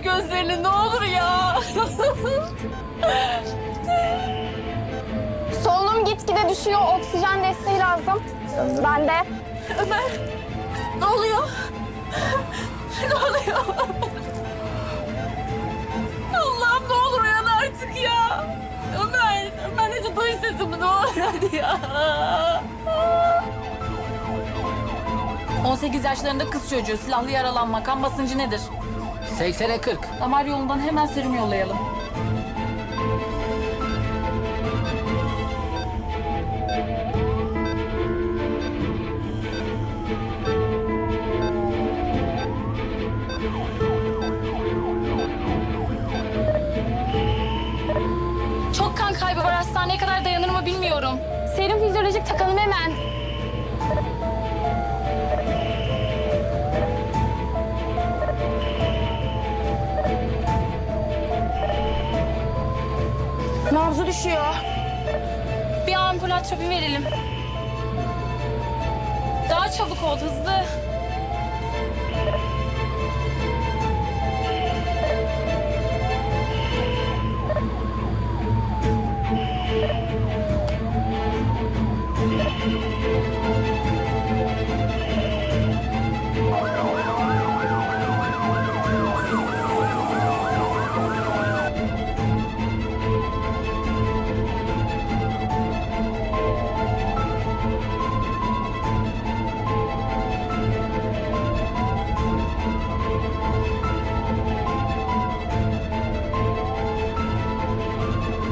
gözlerini ne olur ya. Solunum gitgide düşüyor. Oksijen desteği lazım. Ben de. Ömer, ne oluyor? Ne oluyor? Allah'ım ne olur uyan artık ya. Ömer, hadi duy sesimi ne olur hadi ya. 18 yaşlarında kız çocuğu, silahlı yaralanma, kan basıncı nedir? 80'e 40. Damar yolundan hemen serum yollayalım. Çok kan kaybı var. Hastaneye kadar dayanır mı bilmiyorum. Serum fizyolojik takalım hemen. Nabzı düşüyor. Bir ambulatropi verelim. Daha çabuk ol, hızlı.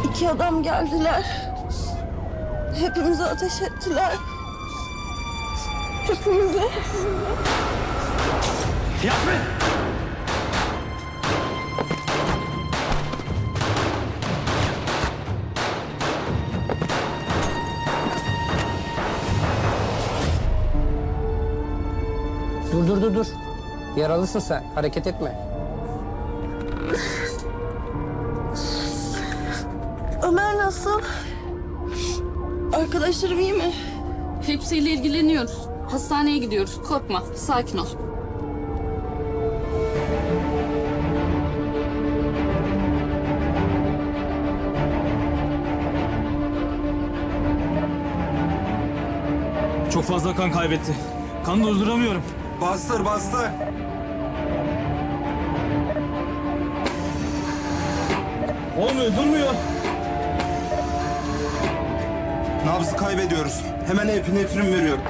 İki adam geldiler. Hepimize ateş ettiler. Hepimize. Yasmin! Dur. Yaralısın sen. Hareket etme. Ömer nasıl? Arkadaşlarım iyi mi? Hepsiyle ilgileniyoruz. Hastaneye gidiyoruz. Korkma, sakin ol. Çok fazla kan kaybetti. Kan durduramıyorum. Bastır. Olmuyor, durmuyor. Nabzı kaybediyoruz. Hemen epinefrin veriyorum.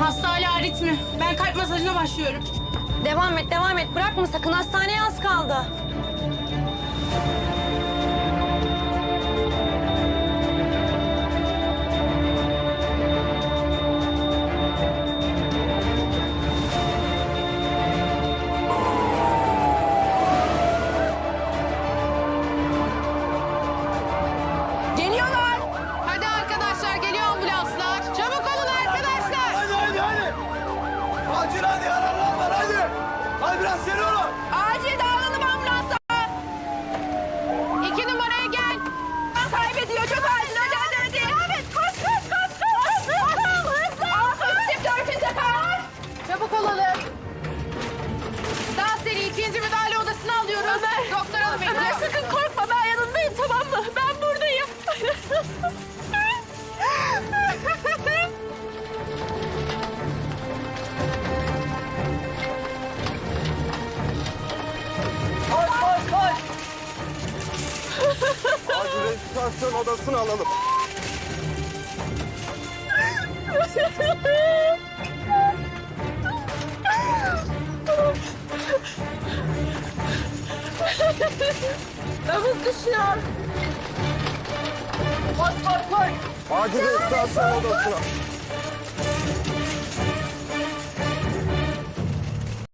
Hasta hala aritmi. Ben kalp masajına başlıyorum. Devam et. Bırakma sakın. Hastaneye az kaldı. Geliyorlar. Hadi arkadaşlar, geliyor ambulanslar. Çabuk olun arkadaşlar. Hadi. Acil hadi yaralanlar hadi. Hadi biraz seri olun. Acil dağılalım ambulansa. 2 numaraya gel. Kaybediyor. Çok acil. Hadi. Evet. Koş. Hızlı. 4. sefer. Çabuk olalım. Daha seri 2. müdahale odasına alıyoruz. Doktor hanım bekliyor. Ömer sakın korkma. Ben yanındayım, tamam mı? Ben buradayım. Koş. Acil restorasyon odasını alalım. Nabız düşüyor. Acil restorasyon odasına.